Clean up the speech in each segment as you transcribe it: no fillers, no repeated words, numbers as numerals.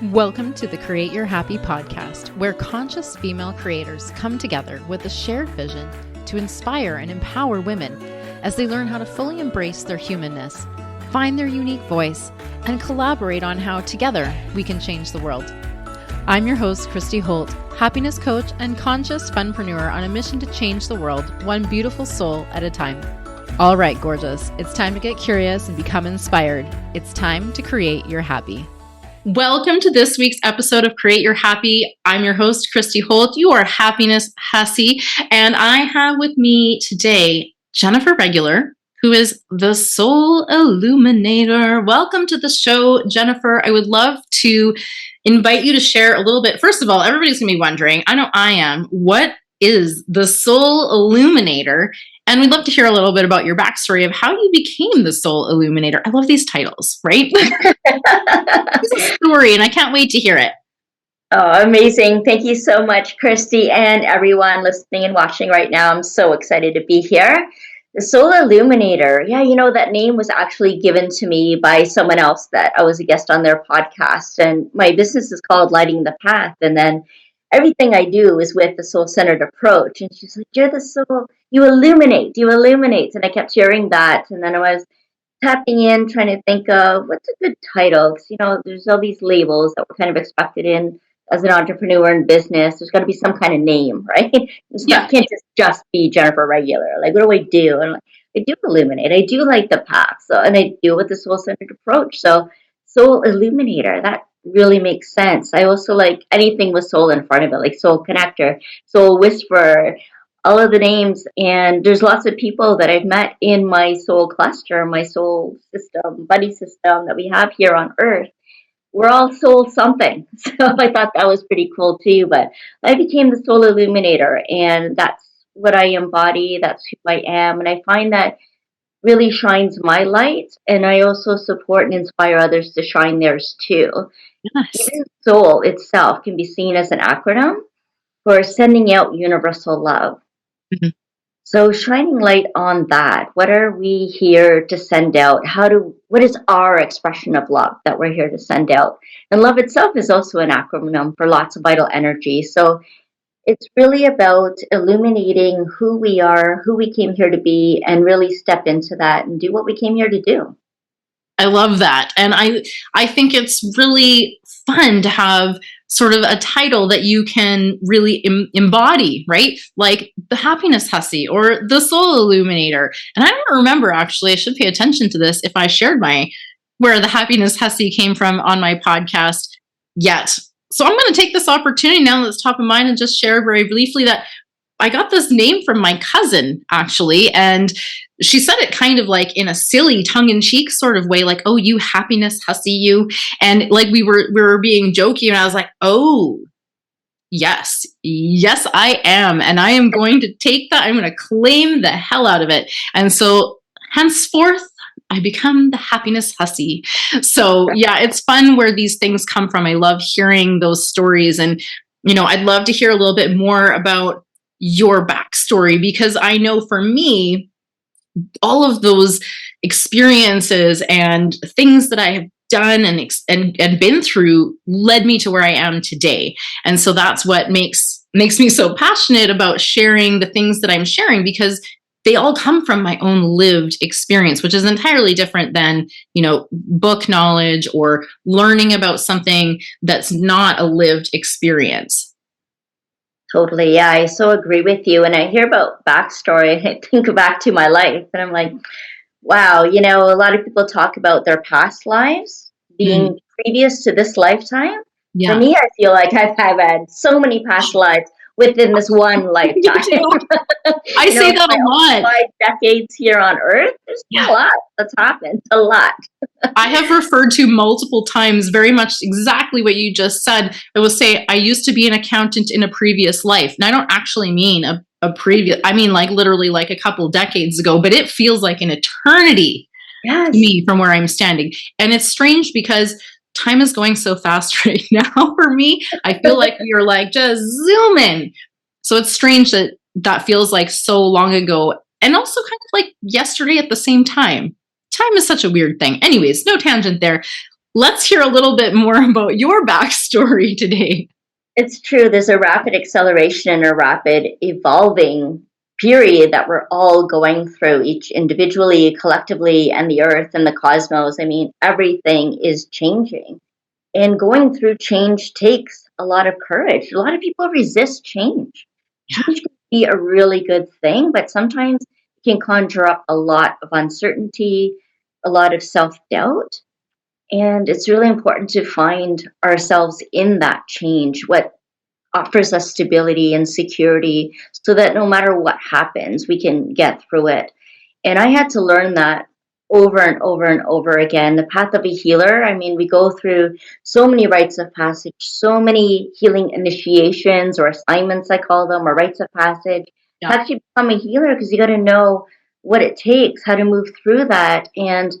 Welcome to the Create Your Happy podcast, where conscious female creators come together with a shared vision to inspire and empower women as they learn how to fully embrace their humanness, find their unique voice, and collaborate on how together we can change the world. I'm your host, Christyholt, happiness coach and conscious funpreneur on a mission to change the world one beautiful soul at a time. All right, gorgeous, it's time to get curious and become inspired. It's time to create your happy. Welcome to this week's episode of Create Your Happy. I'm your host, Christyholt, your happiness hussy, and I have with me today Jennifer Regular, who is the Soul Illuminator. Welcome to the show, Jennifer. I would love to invite you to share a little bit. First of all, everybody's going to be wondering, I know I am, what is the Soul Illuminator? And we'd love to hear a little bit about your backstory of how you became the Soul Illuminator. I love these titles, right? It's a story, and I can't wait to hear it. Oh, amazing. Thank you so much, Christy, and everyone listening and watching right now. I'm so excited to be here. The Soul Illuminator. Yeah, that name was actually given to me by someone else that I was a guest on their podcast. And my business is called Lighting the Path. And then everything I do is with the soul-centered approach. And she's like, you're the soul, you illuminate. And I kept hearing that. And then I was tapping in, trying to think of what's a good title. Because, there's all these labels that we're kind of expected in as an entrepreneur in business. There's got to be some kind of name, right? It can't just be Jennifer Regular. Like, what do I do? And I do illuminate. I do light the path. And I do with the soul-centered approach. So Soul Illuminator, that really makes sense. I also like anything with soul in front of it, like Soul Connector, Soul Whisperer, all of the names. And there's lots of people that I've met in my soul cluster, my soul system, buddy system that we have here on Earth. We're all soul something. So I thought that was pretty cool too. But I became the Soul Illuminator, and that's what I embody. That's who I am. And I find that really shines my light. And I also support and inspire others to shine theirs too. Yes. Even soul itself can be seen as an acronym for sending out universal love. Mm-hmm. So shining light on that. What are we here to send out? What is our expression of love that we're here to send out? And love itself is also an acronym for lots of vital energy. So it's really about illuminating who we are, who we came here to be, and really step into that and do what we came here to do. I love that. And I think it's really fun to have sort of a title that you can really embody, right? Like the happiness hussy or the Soul Illuminator. And I don't remember, actually, I should pay attention to this if I shared where the happiness hussy came from on my podcast yet. So I'm going to take this opportunity now that's top of mind and just share very briefly that I got this name from my cousin, actually, and she said it kind of like in a silly tongue-in-cheek sort of way, like, oh, you happiness hussy, you. And like we were being jokey, and I was like, oh, yes, I am. And I am going to take that. I'm going to claim the hell out of it. And so henceforth, I become the happiness hussy. So yeah, it's fun where these things come from. I love hearing those stories. And, I'd love to hear a little bit more about your backstory, because I know for me, all of those experiences and things that I have done and been through led me to where I am today. And so that's what makes me so passionate about sharing the things that I'm sharing, because they all come from my own lived experience, which is entirely different than, book knowledge or learning about something that's not a lived experience. Totally. Yeah, I so agree with you. And I hear about backstory. I think back to my life and I'm like, wow, a lot of people talk about their past lives being previous to this lifetime. Yeah. For me, I feel like I've had so many past lives within this one lifetime. I say that a lot. 5 decades here on Earth, there's a lot that's happened. A lot. I have referred to multiple times very much exactly what you just said. I will say I used to be an accountant in a previous life. And I don't actually mean a previous, I mean like literally like a couple decades ago, but it feels like an eternity to me from where I'm standing. And it's strange because time is going so fast right now for me. I feel like you're like just zoom in. So it's strange that feels like so long ago, and also kind of like yesterday at the same time. Time is such a weird thing. Anyways, no tangent there. let's hear a little bit more about your backstory today. It's true. There's a rapid acceleration and a rapid evolving period that we're all going through, each individually, collectively, and the earth and the cosmos. I mean, everything is changing. And going through change takes a lot of courage. A lot of people resist change. Change can be a really good thing, but sometimes it can conjure up a lot of uncertainty, a lot of self doubt. And it's really important to find ourselves in that change, what offers us stability and security, so that no matter what happens, we can get through it. And I had to learn that over and over and over again. The path of a healer, I mean, we go through so many rites of passage, so many healing initiations or assignments, I call them, or rites of passage. Yeah. To actually become a healer, because you got to know what it takes, how to move through that, and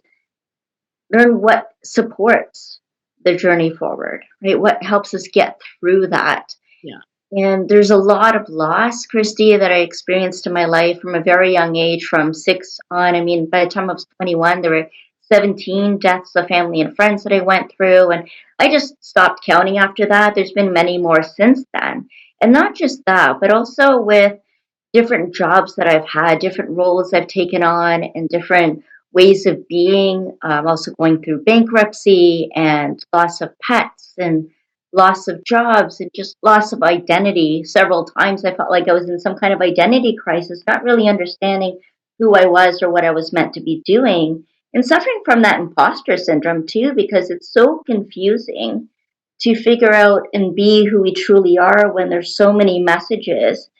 learn what supports the journey forward, right? What helps us get through that. Yeah. And there's a lot of loss, Christy, that I experienced in my life from a very young age, from 6 on. I mean, by the time I was 21, there were 17 deaths of family and friends that I went through. And I just stopped counting after that. There's been many more since then. And not just that, but also with different jobs that I've had, different roles I've taken on, and different ways of being. Also going through bankruptcy and loss of pets and loss of jobs and just loss of identity. Several times I felt like I was in some kind of identity crisis, not really understanding who I was or what I was meant to be doing, and suffering from that imposter syndrome too, because it's so confusing to figure out and be who we truly are when there's so many messages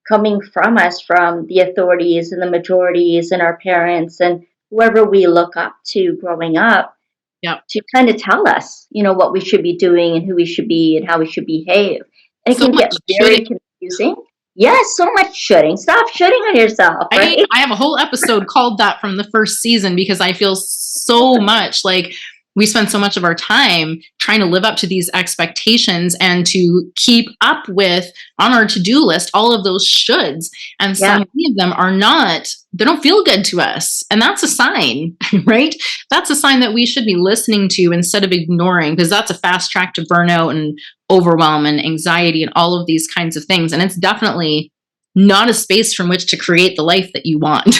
coming from us, from the authorities and the majorities and our parents and whoever we look up to growing up, to kind of tell us, what we should be doing and who we should be and how we should behave. And it So can get very confusing. Yes, so much shoulding. Stop shoulding on yourself, right? I have a whole episode called that from the first season, because I feel so much like we spend so much of our time trying to live up to these expectations and to keep up with, on our to-do list, all of those shoulds. And so many of them are not, they don't feel good to us. And that's a sign, right? That's a sign that we should be listening to instead of ignoring, because that's a fast track to burnout and overwhelm and anxiety and all of these kinds of things. And it's definitely not a space from which to create the life that you want.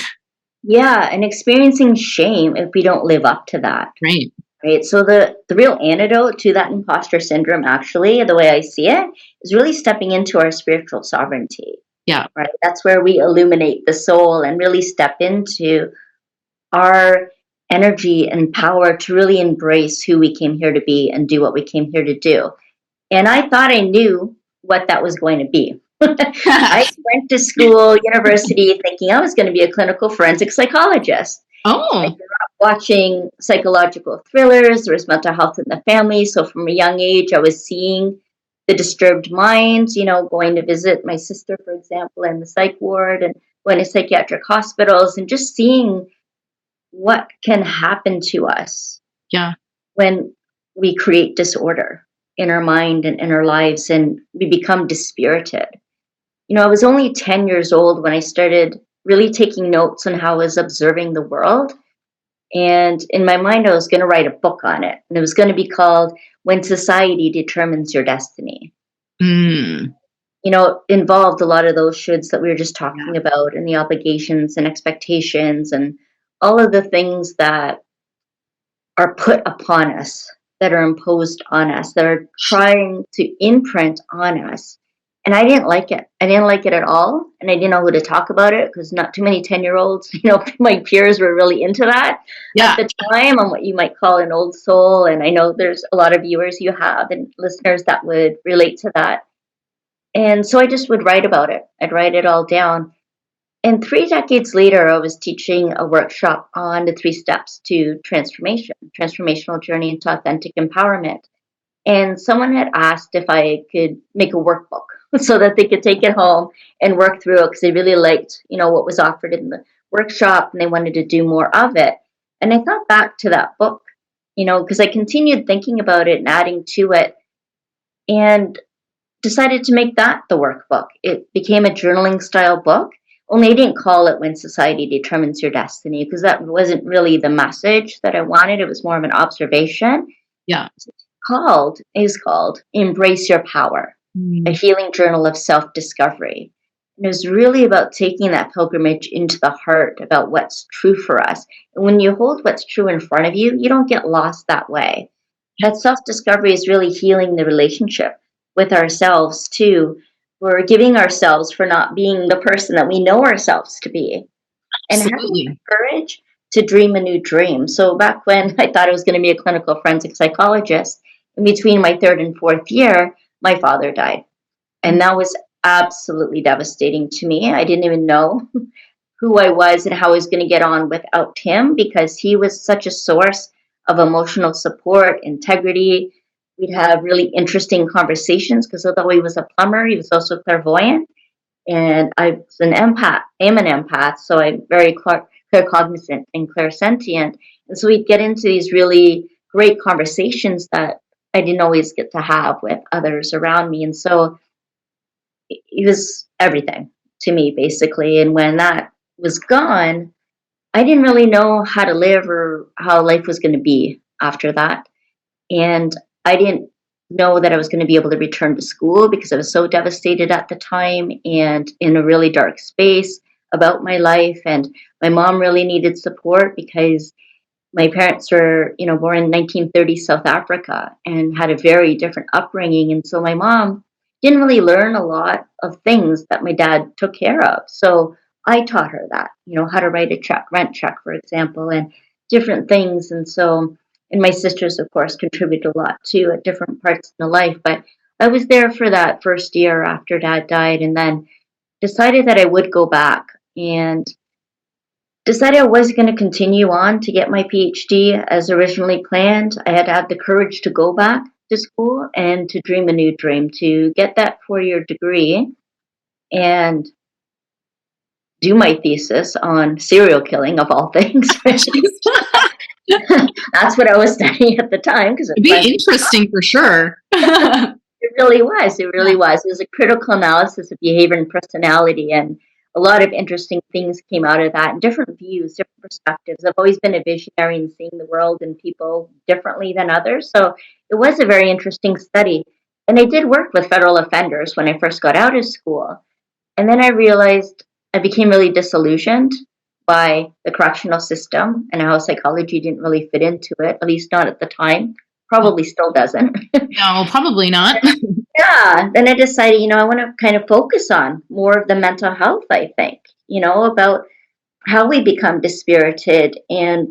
Yeah, and experiencing shame if we don't live up to that. Right. Right. So the real antidote to that imposter syndrome, actually, the way I see it, is really stepping into our spiritual sovereignty. Yeah. Right. That's where we illuminate the soul and really step into our energy and power to really embrace who we came here to be and do what we came here to do. And I thought I knew what that was going to be. I went to school, university, thinking I was going to be a clinical forensic psychologist. I grew up watching psychological thrillers. There was mental health in the family. So from a young age, I was seeing the disturbed mind, going to visit my sister, for example, in the psych ward, and going to psychiatric hospitals, and just seeing what can happen to us when we create disorder in our mind and in our lives, and we become dispirited. I was only 10 years old when I started really taking notes on how I was observing the world. And in my mind, I was going to write a book on it. And it was going to be called When Society Determines Your Destiny. Involved a lot of those shoulds that we were just talking about, and the obligations and expectations and all of the things that are put upon us, that are imposed on us, that are trying to imprint on us. And I didn't like it. I didn't like it at all. And I didn't know who to talk about it, because not too many 10-year-olds, my peers were really into that at the time. I'm what you might call an old soul. And I know there's a lot of viewers you have and listeners that would relate to that. And so I just would write about it. I'd write it all down. And 3 decades later, I was teaching a workshop on the 3 steps to transformational journey into authentic empowerment. And someone had asked if I could make a workbook so that they could take it home and work through it, because they really liked, what was offered in the workshop, and they wanted to do more of it. And I thought back to that book, because I continued thinking about it and adding to it, and decided to make that the workbook. It became a journaling style book, only I didn't call it When Society Determines Your Destiny, because that wasn't really the message that I wanted. It was more of an observation. Yeah. Is called Embrace Your Power, a healing journal of self-discovery. And it was really about taking that pilgrimage into the heart about what's true for us. And when you hold what's true in front of you, you don't get lost that way. That self-discovery is really healing the relationship with ourselves too. We're giving ourselves for not being the person that we know ourselves to be, and having the Absolutely. courage to dream a new dream. So back when I thought I was going to be a clinical forensic psychologist, in between my third and fourth year, my father died. And that was absolutely devastating to me. I didn't even know who I was and how I was going to get on without him, because he was such a source of emotional support, integrity. We'd have really interesting conversations because although he was a plumber, he was also clairvoyant. And I was an empath. I'm an empath, so I'm very claircognizant and clairsentient. And so we'd get into these really great conversations that I didn't always get to have with others around me. And so he was everything to me, basically. And when that was gone, I didn't really know how to live or how life was going to be after that. And I didn't know that I was going to be able to return to school because I was so devastated at the time and in a really dark space about my life. And my mom really needed support because my parents were, born in 1930 South Africa and had a very different upbringing. And so my mom didn't really learn a lot of things that my dad took care of. So I taught her that, how to write a check, rent check, for example, and different things. And so, and my sisters, of course, contributed a lot too at different parts in the life. But I was there for that first year after dad died, and then decided that I would go back and decided I was going to continue on to get my PhD as originally planned. I had to have the courage to go back to school and to dream a new dream, to get that 4-year degree and do my thesis on serial killing of all things. That's what I was studying at the time. Because It'd be interesting for sure. It really was. It really was. It was a critical analysis of behavior and personality, and a lot of interesting things came out of that, and different views, different perspectives. I've always been a visionary in seeing the world and people differently than others. So it was a very interesting study. And I did work with federal offenders when I first got out of school. And then I realized I became really disillusioned by the correctional system and how psychology didn't really fit into it, at least not at the time. Probably still doesn't. No, probably not. Yeah, then I decided, I want to kind of focus on more of the mental health, I think, about how we become dispirited and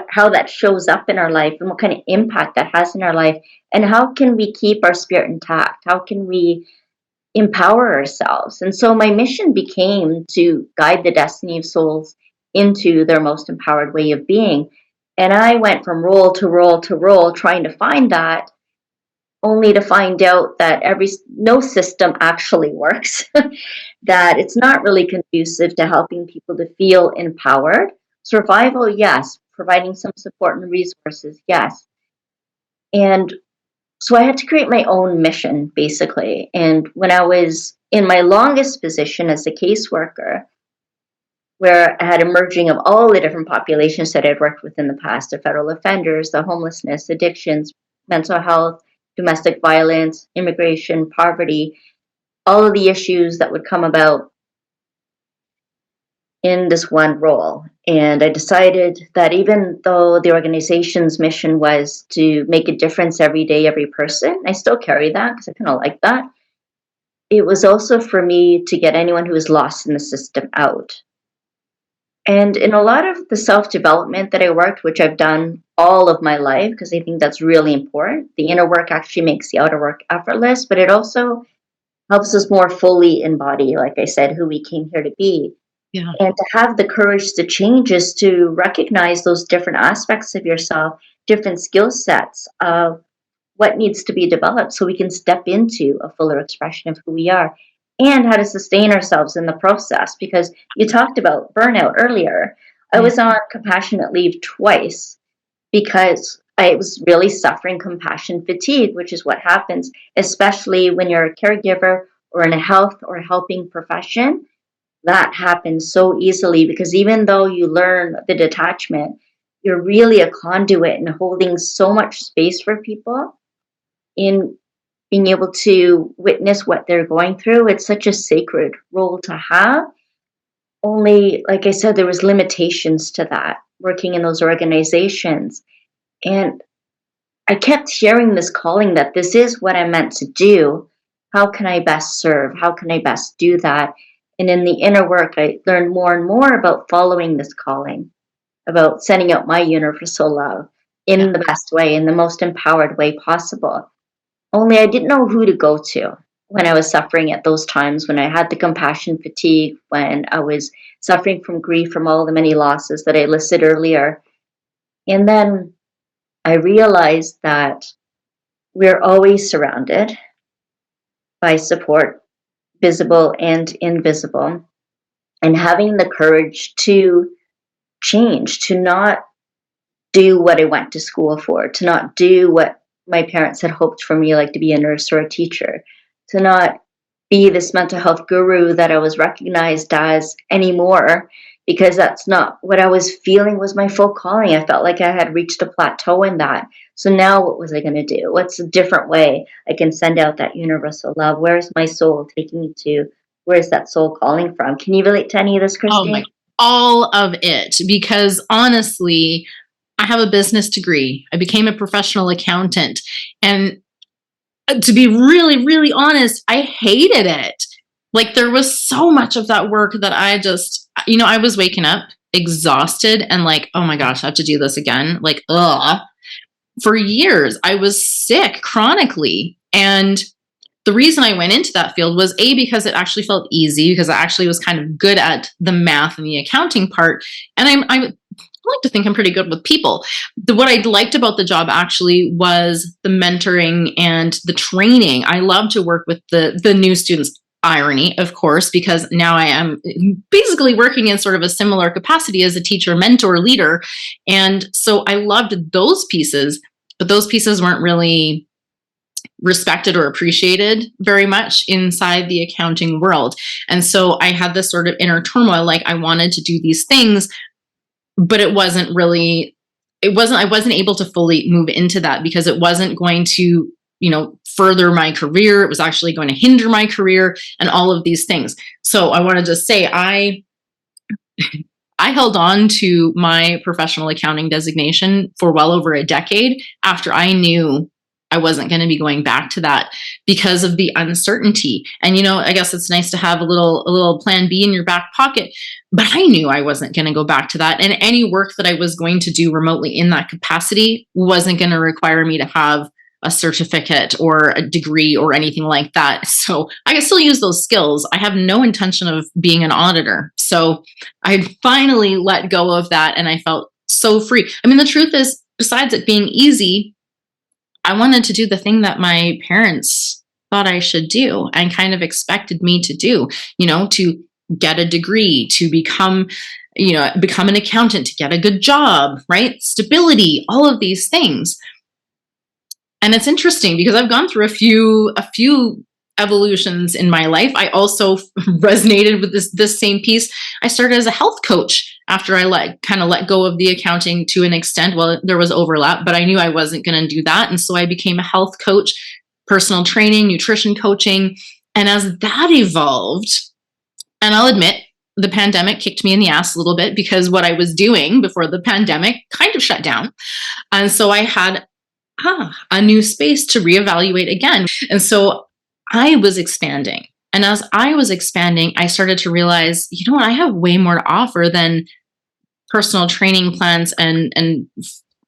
how that shows up in our life and what kind of impact that has in our life, and how can we keep our spirit intact? How can we empower ourselves? And so my mission became to guide the destiny of souls into their most empowered way of being. And I went from role to role to role trying to find that, only to find out that no system actually works, that it's not really conducive to helping people to feel empowered. Survival, yes. Providing some support and resources, yes. And so I had to create my own mission, basically. And when I was in my longest position as a caseworker, where I had a merging of all the different populations that I'd worked with in the past, the federal offenders, the homelessness, addictions, mental health, domestic violence, immigration, poverty, all of the issues that would come about in this one role. And I decided that even though the organization's mission was to make a difference every day, every person, I still carry that because I kind of like that. It was also for me to get anyone who was lost in the system out. And in a lot of the self-development that I worked, which I've done all of my life, because I think that's really important, the inner work actually makes the outer work effortless, but it also helps us more fully embody, like I said, who we came here to be. Yeah. And to have the courage to change is to recognize those different aspects of yourself, different skill sets of what needs to be developed so we can step into a fuller expression of who we are, and how to sustain ourselves in the process. Because you talked about burnout earlier. I was on compassionate leave twice because I was really suffering compassion fatigue, which is what happens, especially when you're a caregiver or in a health or helping profession. That happens so easily because even though you learn the detachment, you're really a conduit and holding so much space for people in being able to witness what they're going through. It's such a sacred role to have. Only, like I said, there was limitations to that working in those organizations. And I kept hearing this calling that this is what I'm meant to do. How can I best serve? How can I best do that? And in the inner work, I learned more and more about following this calling, about sending out my universal love Yeah. in the best way, in the most empowered way possible. Only I didn't know who to go to when I was suffering at those times, when I had the compassion fatigue, when I was suffering from grief from all the many losses that I listed earlier. And then I realized that we're always surrounded by support, visible and invisible, and having the courage to change, to not do what I went to school for, to not do what my parents had hoped for me, like to be a nurse or a teacher, to not be this mental health guru that I was recognized as anymore, because that's not what I was feeling was my full calling. I felt like I had reached a plateau in that. So now what was I going to do? What's a different way I can send out that universal love? Where's my soul taking me to? Where's that soul calling from? Can you relate to any of this, Oh my, Christy? all of it. Because honestly, I have a business degree. I became a professional accountant. And to be really, really honest, I hated it. Like there was so much of that work that I just, I was waking up exhausted and like, oh my gosh, I have to do this again. Like, ugh. For years, I was sick chronically. And the reason I went into that field was because it actually felt easy, because I actually was kind of good at the math and the accounting part. And I like to think I'm pretty good with people. What I liked about the job actually was the mentoring and the training. I love to work with the new students. Irony, of course, because now I am basically working in sort of a similar capacity as a teacher, mentor, leader. And so I loved those pieces, but those pieces weren't really respected or appreciated very much inside the accounting world. And so I had this sort of inner turmoil, like I wanted to do these things, but I wasn't able to fully move into that because it wasn't going to, further my career. It was actually going to hinder my career and all of these things. So I wanted to say I held on to my professional accounting designation for well over a decade after I knew I wasn't going to be going back to that because of the uncertainty. And, I guess it's nice to have a little plan B in your back pocket, but I knew I wasn't going to go back to that. And any work that I was going to do remotely in that capacity wasn't going to require me to have a certificate or a degree or anything like that. So I can still use those skills. I have no intention of being an auditor. So I finally let go of that and I felt so free. I mean, the truth is, besides it being easy, I wanted to do the thing that my parents thought I should do and kind of expected me to do, to get a degree, to become an accountant, to get a good job, right? Stability, all of these things. And it's interesting because I've gone through a few evolutions in my life. I also resonated with this same piece. I started as a health coach after I let go of the accounting to an extent. Well, there was overlap, but I knew I wasn't going to do that. And so I became a health coach, personal training, nutrition coaching. And as that evolved, and I'll admit, the pandemic kicked me in the ass a little bit because what I was doing before the pandemic kind of shut down. And so I had a new space to reevaluate again. And so I was expanding. And as I was expanding, I started to realize, I have way more to offer than personal training plans and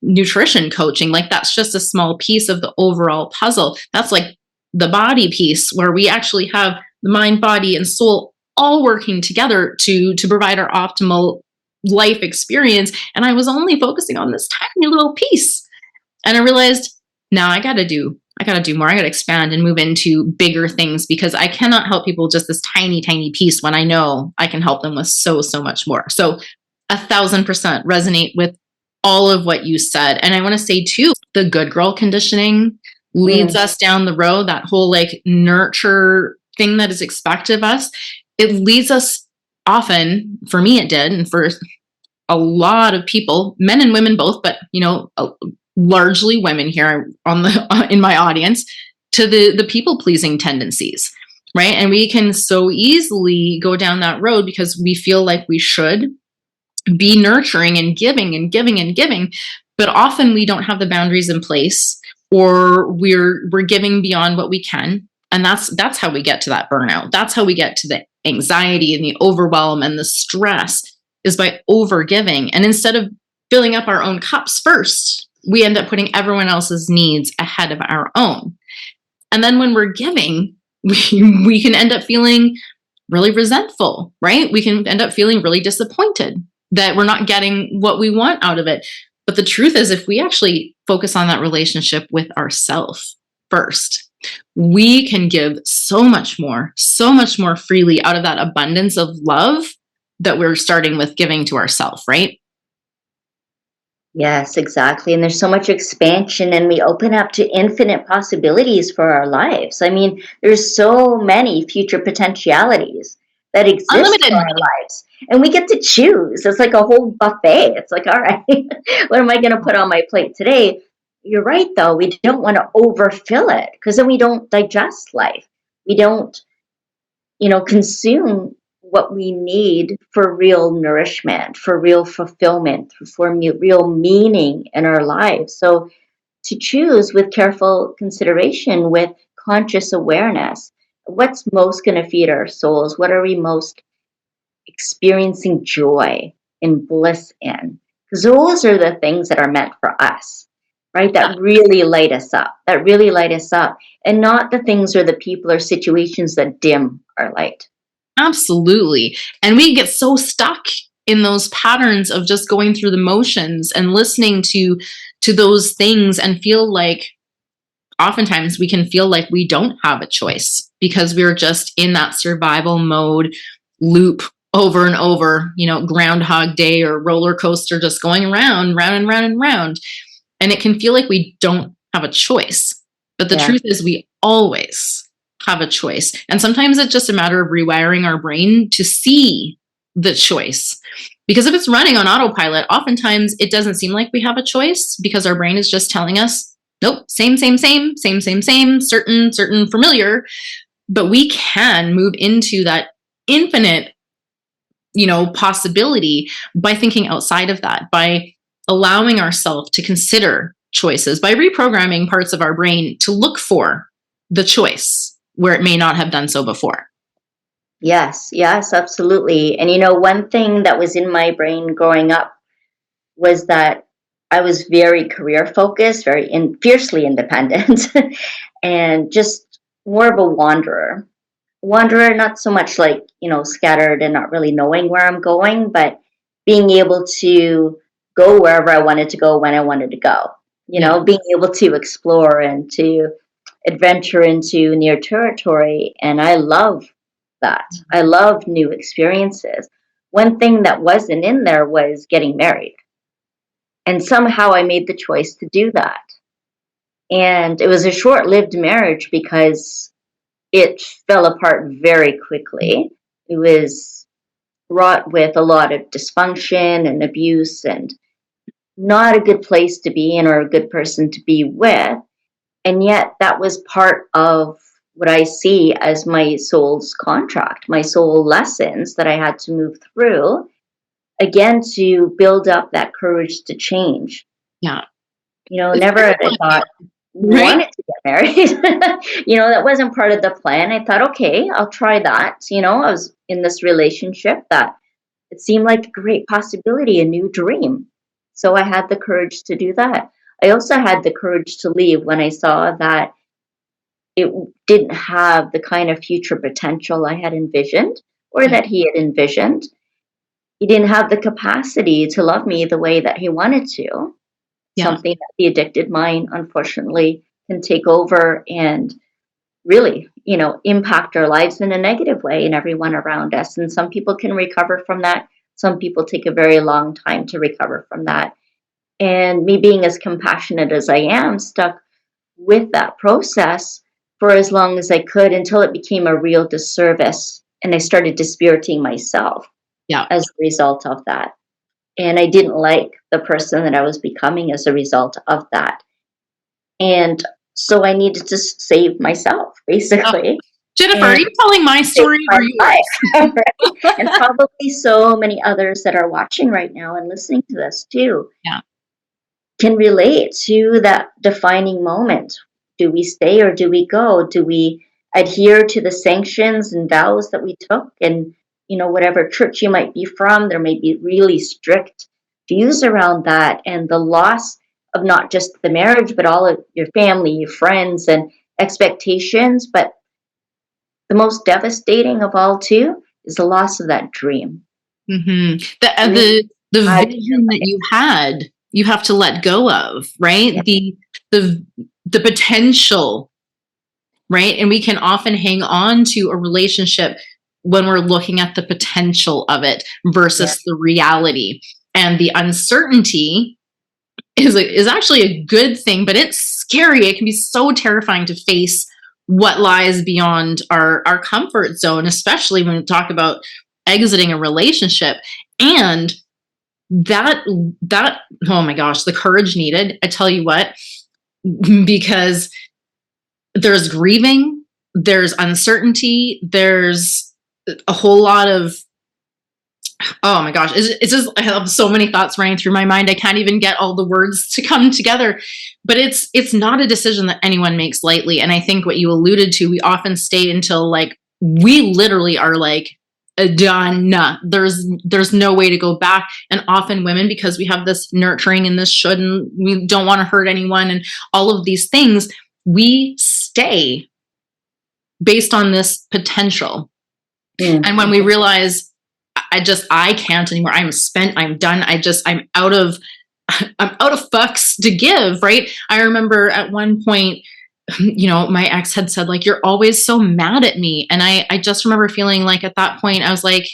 nutrition coaching. Like that's just a small piece of the overall puzzle. That's like the body piece where we actually have the mind, body, and soul all working together to provide our optimal life experience. And I was only focusing on this tiny little piece. And I realized now I got to do more. I got to expand and move into bigger things because I cannot help people just this tiny, tiny piece when I know I can help them with so, so much more. So 1,000% resonate with all of what you said. And I want to say too, the good girl conditioning leads us down the road, that whole like nurture thing that is expected of us. It leads us often, for me it did, and for a lot of people, men and women both, but largely women here on the in my audience, to the people pleasing tendencies, right? And we can so easily go down that road because we feel like we should be nurturing and giving and giving and giving, but often we don't have the boundaries in place, or we're giving beyond what we can, and that's how we get to that burnout. That's how we get to the anxiety and the overwhelm and the stress, is by over giving. And instead of filling up our own cups first, we end up putting everyone else's needs ahead of our own. And then when we're giving, we can end up feeling really resentful, right? We can end up feeling really disappointed that we're not getting what we want out of it. But the truth is, if we actually focus on that relationship with ourselves first, we can give so much more freely out of that abundance of love that we're starting with giving to ourselves, right? Yes, exactly. And there's so much expansion, and we open up to infinite possibilities for our lives. I mean, there's so many future potentialities that exist Unlimited. for our lives, and we get to choose. It's like a whole buffet. It's like, all right, what am I going to put on my plate today? You're right, though. We don't want to overfill it, because then we don't digest life. We don't, consume what we need for real nourishment, for real fulfillment, for real meaning in our lives. So to choose with careful consideration, with conscious awareness, what's most going to feed our souls? What are we most experiencing joy and bliss in? Because those are the things that are meant for us, right? That really light us up, and not the things or the people or situations that dim our light. Absolutely. And we get so stuck in those patterns of just going through the motions and listening to those things, and feel like oftentimes we can feel like we don't have a choice because we're just in that survival mode loop over and over, Groundhog Day or roller coaster, just going around, round and round and round. And it can feel like we don't have a choice. But the truth is, we always have a choice. And sometimes it's just a matter of rewiring our brain to see the choice. Because if it's running on autopilot, oftentimes it doesn't seem like we have a choice, because our brain is just telling us, nope, same, certain, familiar. But we can move into that infinite, possibility by thinking outside of that, by allowing ourselves to consider choices, by reprogramming parts of our brain to look for the choice where it may not have done so before. Yes, absolutely. And one thing that was in my brain growing up was that I was very career focused, fiercely independent, and just more of a wanderer. Not so much like, scattered and not really knowing where I'm going, but being able to go wherever I wanted to go when I wanted to go. Being able to explore and to adventure into new territory. And I love that. I love new experiences. One thing that wasn't in there was getting married. And somehow I made the choice to do that. And it was a short-lived marriage because it fell apart very quickly. It was wrought with a lot of dysfunction and abuse, and not a good place to be in or a good person to be with. And yet that was part of what I see as my soul's contract, my soul lessons that I had to move through, again, to build up that courage to change. Yeah. Never had I thought wanted to get married. That wasn't part of the plan. I thought, okay, I'll try that. I was in this relationship that it seemed like a great possibility, a new dream. So I had the courage to do that. I also had the courage to leave when I saw that it didn't have the kind of future potential I had envisioned, or that he had envisioned. He didn't have the capacity to love me the way that he wanted to. Something that the addicted mind, unfortunately, can take over and really, impact our lives in a negative way and everyone around us. And some people can recover from that. Some people take a very long time to recover from that. And me being as compassionate as I am, stuck with that process for as long as I could, until it became a real disservice. And I started dispiriting myself as a result of that. And I didn't like the person that I was becoming as a result of that. And so I needed to save myself, Oh, basically, Jennifer, are and you telling my save story my or yours? life. Right? And probably so many others that are watching right now and listening to this too Yeah. can relate to that defining moment. Do we stay or do we go? Do we adhere to the sanctions and vows that we took? And, whatever church you might be from, there may be really strict views around that, and the loss of not just the marriage, but all of your family, your friends, and expectations. But the most devastating of all, too, is the loss of that dream. Mm-hmm. The, Dream the God in your vision that you had, you have to let go of, right? life. The potential, right? And we can often hang on to a relationship when we're looking at the potential of it Yeah. versus the reality. And the uncertainty is actually a good thing, but it's scary. It can be so terrifying to face what lies beyond our comfort zone, especially when we talk about exiting a relationship. And that oh my gosh, the courage needed, I tell you what, because there's grieving, there's uncertainty, there's a whole lot of, oh my gosh, it's just, I have so many thoughts running through my mind. I can't even get all the words to come together. But it's not a decision that anyone makes lightly. And I think what you alluded to, we often stay until like we literally are like done. There's no way to go back. And often women, because we have this nurturing and this should, and we don't want to hurt anyone and all of these things, we stay based on this potential. Mm. And when we realize I can't anymore. I'm spent. I'm done. I'm out of fucks to give. Right. I remember at one point, my ex had said like, you're always so mad at me. And I just remember feeling like at that point, I was like,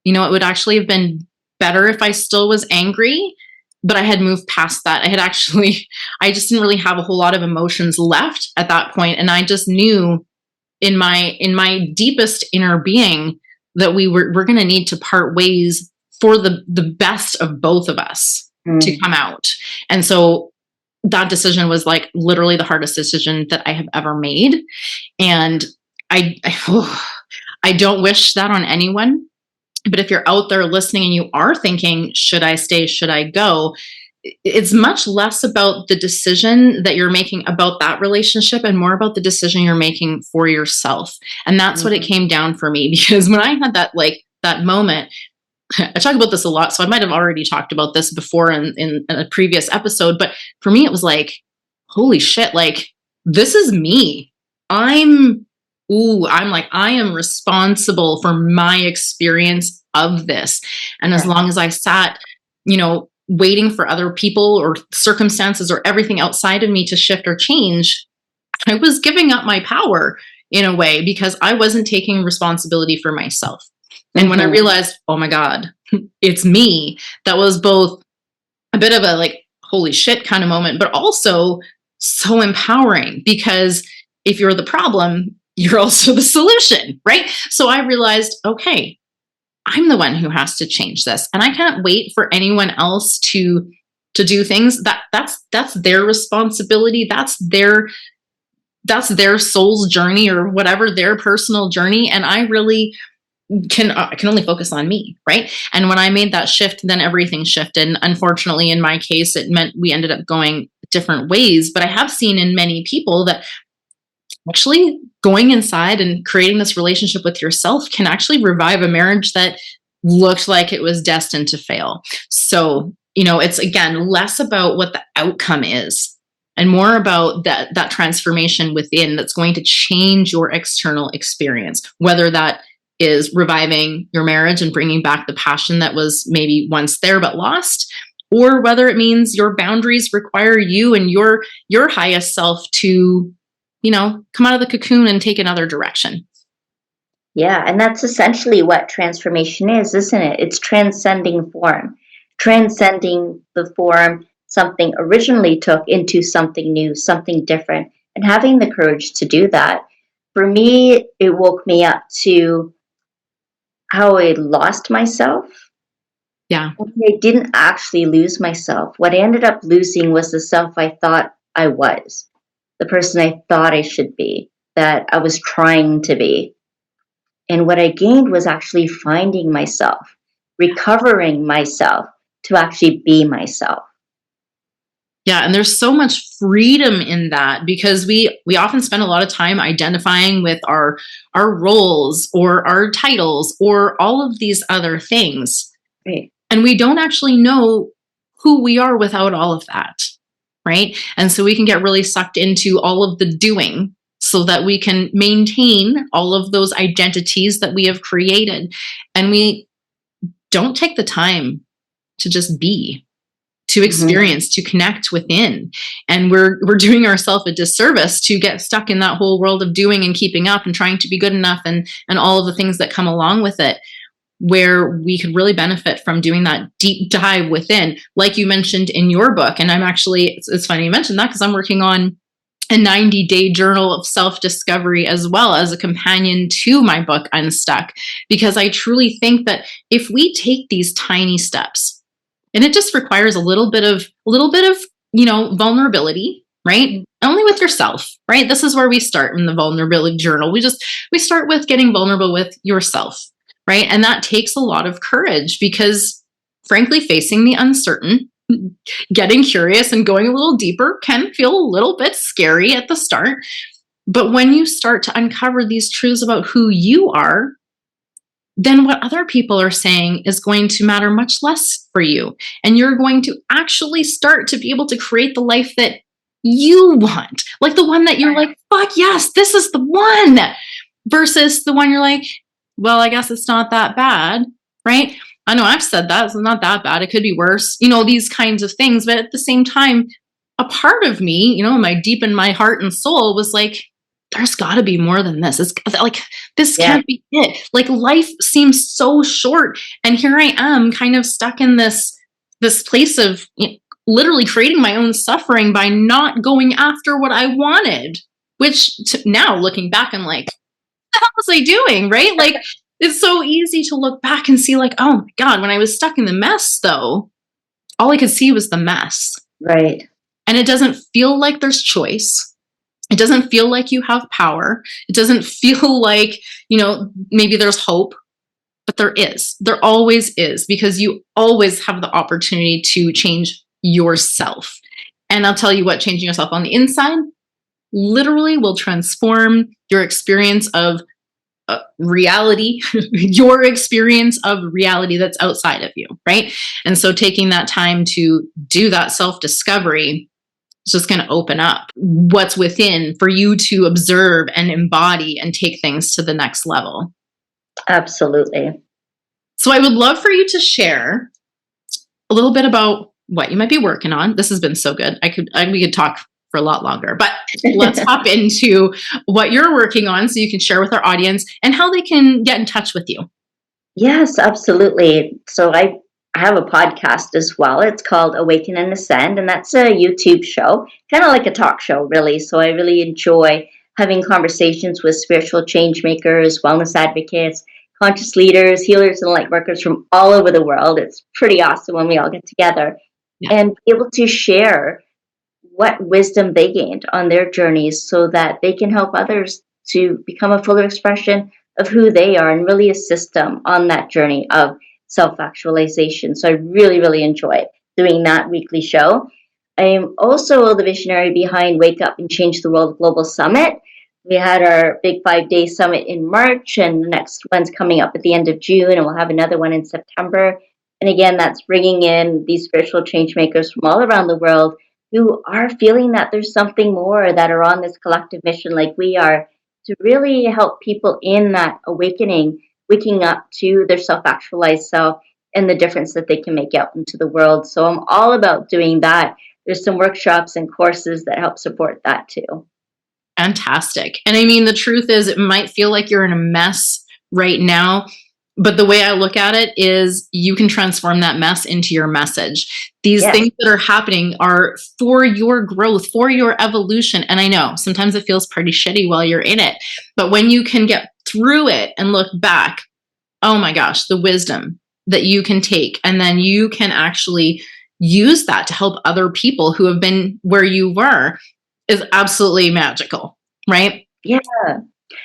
it would actually have been better if I still was angry, but I had moved past that. I just didn't really have a whole lot of emotions left at that point. And I just knew in my deepest inner being that we're going to need to part ways for the best of both of us to come out. And so that decision was like literally the hardest decision that I have ever made. And I don't wish that on anyone. But if you're out there listening and you are thinking, should I stay? Should I go? It's much less about the decision that you're making about that relationship and more about the decision you're making for yourself. And that's what it came down for me, because when I had that moment, I talk about this a lot, so I might have already talked about this before in a previous episode, but for me, it was like, holy shit, like, this is me. I'm like, I am responsible for my experience of this. And as long as I sat, waiting for other people or circumstances or everything outside of me to shift or change, I was giving up my power in a way because I wasn't taking responsibility for myself. And when I realized, oh my God, it's me, that was both a bit of a like, holy shit kind of moment, but also so empowering, because if you're the problem, you're also the solution, right? So I realized, okay, I'm the one who has to change this, and I can't wait for anyone else to do things. That's their responsibility. That's their soul's journey or whatever, their personal journey. And I really I can only focus on me, right? And when I made that shift, then everything shifted. And unfortunately, in my case, it meant we ended up going different ways. But I have seen in many people that actually going inside and creating this relationship with yourself can actually revive a marriage that looked like it was destined to fail. So, it's again less about what the outcome is and more about that transformation within that's going to change your external experience, whether that is reviving your marriage and bringing back the passion that was maybe once there but lost, or whether it means your boundaries require you and your highest self to come out of the cocoon and take another direction. Yeah, and that's essentially what transformation is, isn't it? It's transcending form, transcending the form something originally took into something new, something different, and having the courage to do that. For me, it woke me up to how I lost myself Yeah. I didn't actually lose myself. What I ended up losing was the self I thought I was, the person I thought I should be, that I was trying to be. And what I gained was actually finding myself, recovering myself to actually be myself. Yeah, and there's so much freedom in that because we often spend a lot of time identifying with our roles or our titles or all of these other things. Right. And we don't actually know who we are without all of that, right? And so we can get really sucked into all of the doing so that we can maintain all of those identities that we have created. And we don't take the time to just be, to experience, to connect within. And we're doing ourselves a disservice to get stuck in that whole world of doing and keeping up and trying to be good enough and all of the things that come along with it, where we could really benefit from doing that deep dive within, like you mentioned in your book. And I'm actually, it's funny you mentioned that because I'm working on a 90-day journal of self-discovery as well as a companion to my book Unstuck, because I truly think that if we take these tiny steps, and it just requires a little bit of vulnerability, right? Only with yourself, right? This is where we start in the vulnerability journal. We start with getting vulnerable with yourself, right? And that takes a lot of courage because frankly, facing the uncertain, getting curious and going a little deeper can feel a little bit scary at the start. But when you start to uncover these truths about who you are, then what other people are saying is going to matter much less for you. And you're going to actually start to be able to create the life that you want, like the one that you're like, fuck yes, this is the one, versus the one you're like, well, I guess it's not that bad, right? I know I've said that it's not that bad. It could be worse, these kinds of things. But at the same time, a part of me, my deep in my heart and soul was like, there's got to be more than this. It's like, this can't be it. Like life seems so short. And here I am kind of stuck in this place of literally creating my own suffering by not going after what I wanted, which now looking back, I'm like, what the hell was I doing? Right? Like it's so easy to look back and see like, oh my God, when I was stuck in the mess though, all I could see was the mess. Right. And it doesn't feel like there's choice. It doesn't feel like you have power. It doesn't feel like, maybe there's hope, but there is. There always is, because you always have the opportunity to change yourself. And I'll tell you what, changing yourself on the inside literally will transform your experience of reality, your experience of reality that's outside of you, right? And so taking that time to do that self-discovery, it's just going to open up what's within for you to observe and embody and take things to the next level. Absolutely. So I would love for you to share a little bit about what you might be working on. This has been so good. We could talk for a lot longer, but let's hop into what you're working on so you can share with our audience and how they can get in touch with you. Yes, absolutely. So I have a podcast as well. It's called Awaken and Ascend, and that's a YouTube show, kind of like a talk show, really. So I really enjoy having conversations with spiritual change makers, wellness advocates, conscious leaders, healers, and light workers from all over the world. It's pretty awesome when we all get together and be able to share what wisdom they gained on their journeys so that they can help others to become a fuller expression of who they are and really assist them on that journey of self-actualization. So I really, really enjoy doing that weekly show. I am also the visionary behind Wake Up and Change the World Global Summit. We had our big 5-day summit in March, and the next one's coming up at the end of June, and we'll have another one in September. And again, that's bringing in these spiritual change makers from all around the world who are feeling that there's something more, that are on this collective mission like we are, to really help people in that awakening, waking up to their self-actualized self and the difference that they can make out into the world. So I'm all about doing that. There's some workshops and courses that help support that too. Fantastic. And I mean, the truth is, it might feel like you're in a mess right now, but the way I look at it is you can transform that mess into your message. These things that are happening are for your growth, for your evolution. And I know sometimes it feels pretty shitty while you're in it, but when you can get through it and look back, oh my gosh, the wisdom, that you can take, and then you can actually use that to help other people who have been where you were, is absolutely magical, right? Yeah.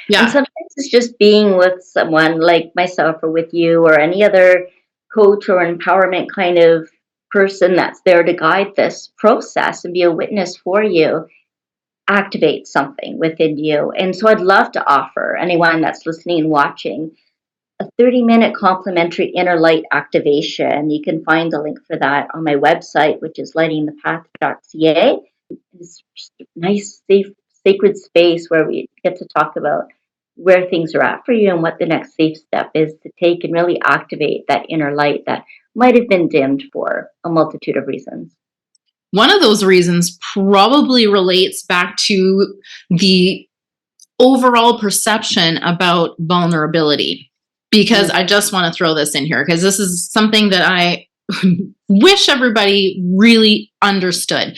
Yeah. And sometimes it's just being with someone like myself or with you or any other coach or empowerment kind of person that's there to guide this process and be a witness for you, activate something within you. And so I'd love to offer anyone that's listening and watching a 30-minute complimentary inner light activation. You can find the link for that on my website, which is lightingthepath.ca. It's just a nice, safe, sacred space where we get to talk about where things are at for you and what the next safe step is to take and really activate that inner light that might have been dimmed for a multitude of reasons. One of those reasons probably relates back to the overall perception about vulnerability, because I just want to throw this in here because this is something that I wish everybody really understood.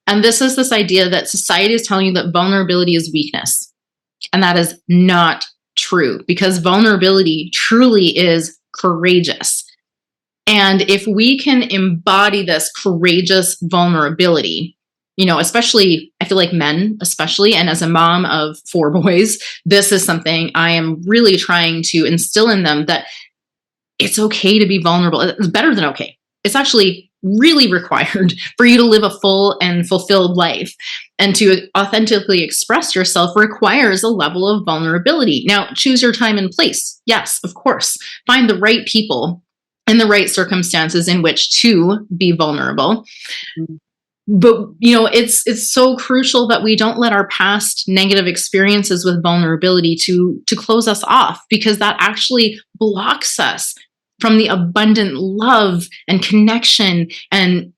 And this is this idea that society is telling you that vulnerability is weakness. And that is not true, because vulnerability truly is courageous. And if we can embody this courageous vulnerability, you know, especially, I feel like men, especially, and as a mom of 4 boys, this is something I am really trying to instill in them, that it's okay to be vulnerable. It's better than okay. It's actually really required for you to live a full and fulfilled life. And to authentically express yourself requires a level of vulnerability. Now, choose your time and place. Yes, of course. Find the right people and the right circumstances in which to be vulnerable. But, you know, it's so crucial that we don't let our past negative experiences with vulnerability to close us off, because that actually blocks us from the abundant love and connection and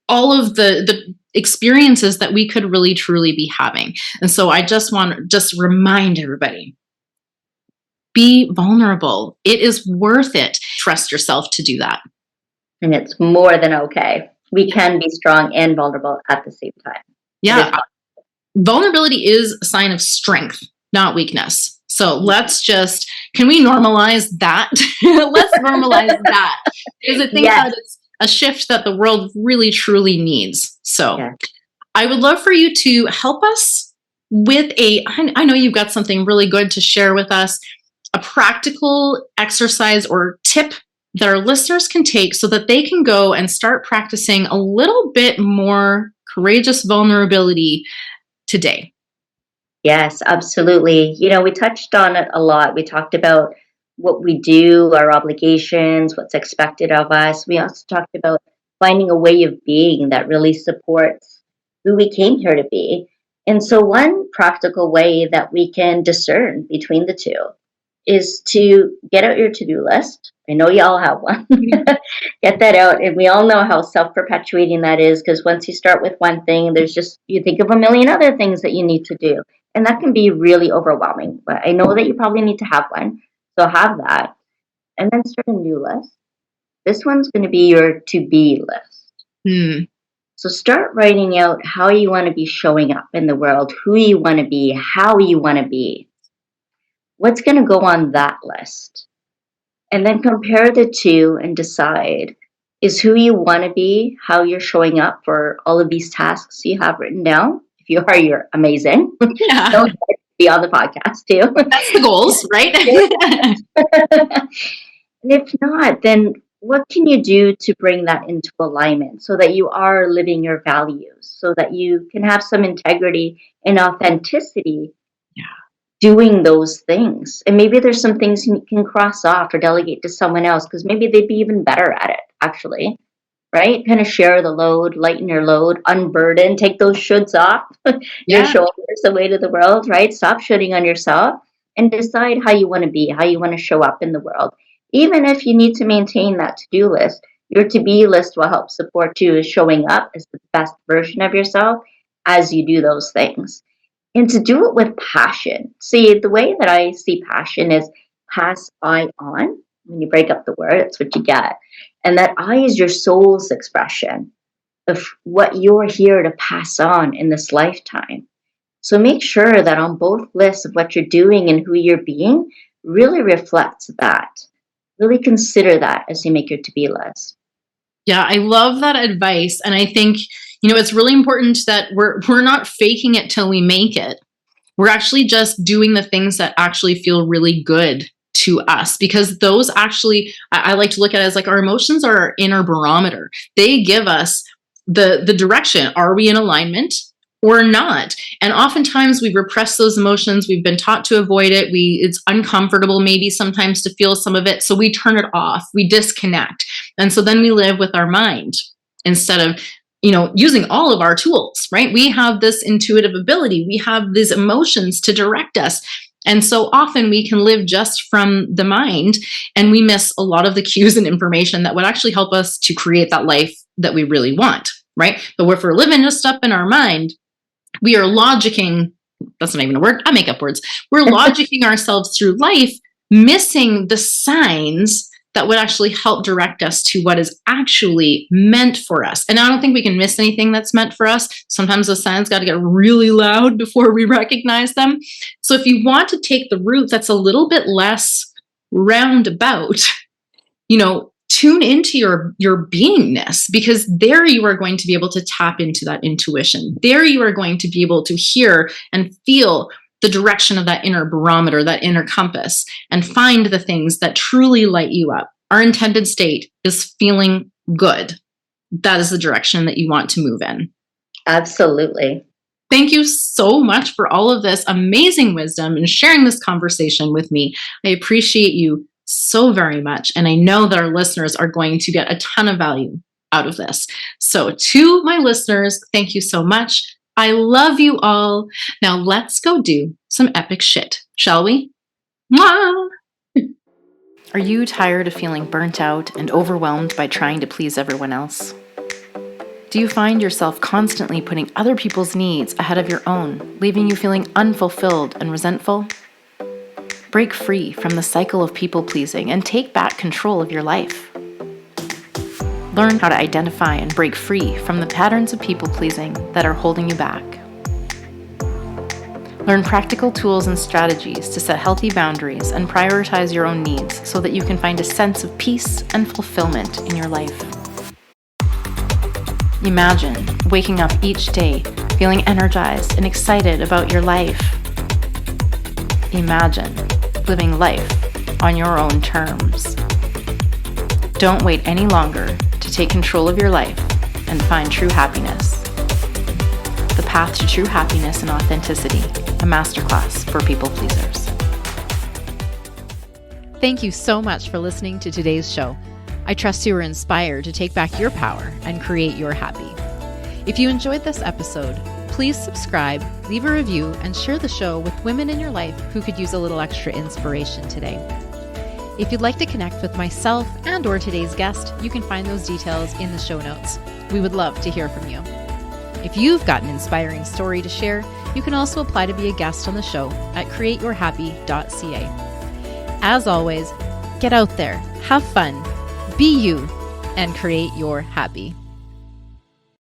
all of the experiences that we could really truly be having. And so I just want to remind everybody, be vulnerable. It is worth it. Trust yourself to do that. And it's more than okay. We can be strong and vulnerable at the same time. Yeah. Vulnerability is a sign of strength, not weakness. So can we normalize that? Let's normalize that. Because I think that it's a shift that the world really, truly needs. So I would love for you to help us with I know you've got something really good to share with us, a practical exercise or tip that our listeners can take so that they can go and start practicing a little bit more courageous vulnerability today. Yes, absolutely. You know, we touched on it a lot. We talked about what we do, our obligations, what's expected of us. We also talked about finding a way of being that really supports who we came here to be. And so one practical way that we can discern between the two is to get out your to-do list. I know you all have one. Get that out. And we all know how self-perpetuating that is, because once you start with one thing, you think of a million other things that you need to do. And that can be really overwhelming. But I know that you probably need to have one. So have that. And then start a new list. This one's going to be your to-be list. So start writing out how you want to be showing up in the world, who you want to be, how you want to be. What's going to go on that list? And then compare the two and decide, is who you want to be, how you're showing up for all of these tasks you have written down? If you are, you're amazing. Yeah. Don't be on the podcast too. That's the goals, right? And if not, then what can you do to bring that into alignment so that you are living your values, so that you can have some integrity and authenticity doing those things? And maybe there's some things you can cross off or delegate to someone else, because maybe they'd be even better at it, actually, right? Kind of share the load, lighten your load, unburden, take those shoulds off your shoulders away to the world, right? Stop shooting on yourself and decide how you want to be, how you want to show up in the world. Even if you need to maintain that to-do list, your to-be list will help support you as showing up as the best version of yourself as you do those things. And to do it with passion. See, the way that I see passion is pass I on. When you break up the word, that's what you get. And that I is your soul's expression of what you're here to pass on in this lifetime. So make sure that on both lists of what you're doing and who you're being really reflects that. Really consider that as you make your to-be list. Yeah, I love that advice. And I think, it's really important that we're not faking it till we make it. We're actually just doing the things that actually feel really good to us, because those actually, I like to look at it as like our emotions are our inner barometer. They give us the direction. Are we in alignment or not? And oftentimes we repress those emotions. We've been taught to avoid it. It's uncomfortable maybe sometimes to feel some of it. So we turn it off, we disconnect. And so then we live with our mind instead of, using all of our tools, right? We have this intuitive ability. We have these emotions to direct us. And so often we can live just from the mind, and we miss a lot of the cues and information that would actually help us to create that life that we really want, right? But if we're living just up in our mind, we are logicking, that's not even a word, I make up words. We're logicking ourselves through life, missing the signs that would actually help direct us to what is actually meant for us. And I don't think we can miss anything that's meant for us. Sometimes the signs got to get really loud before we recognize them. So if you want to take the route that's a little bit less roundabout, tune into your beingness, because there you are going to be able to tap into that intuition. There you are going to be able to hear and feel the direction of that inner barometer, that inner compass, and find the things that truly light you up. Our intended state is feeling good. That is the direction that you want to move in. Absolutely. Thank you so much for all of this amazing wisdom and sharing this conversation with me. I appreciate you so very much. And I know that our listeners are going to get a ton of value out of this. So to my listeners, thank you so much. I love you all. Now let's go do some epic shit, shall we? Mwah! Are you tired of feeling burnt out and overwhelmed by trying to please everyone else? Do you find yourself constantly putting other people's needs ahead of your own, leaving you feeling unfulfilled and resentful? Break free from the cycle of people pleasing and take back control of your life. Learn how to identify and break free from the patterns of people pleasing that are holding you back. Learn practical tools and strategies to set healthy boundaries and prioritize your own needs so that you can find a sense of peace and fulfillment in your life. Imagine waking up each day feeling energized and excited about your life. Imagine living life on your own terms. Don't wait any longer to take control of your life and find true happiness. The Path to True Happiness and Authenticity, a masterclass for people pleasers. Thank you so much for listening to today's show. I trust you were inspired to take back your power and create your happy. If you enjoyed this episode, please subscribe, leave a review, and share the show with women in your life who could use a little extra inspiration today. If you'd like to connect with myself and/or today's guest, you can find those details in the show notes. We would love to hear from you. If you've got an inspiring story to share, you can also apply to be a guest on the show at createyourhappy.ca. As always, get out there, have fun, be you, and create your happy.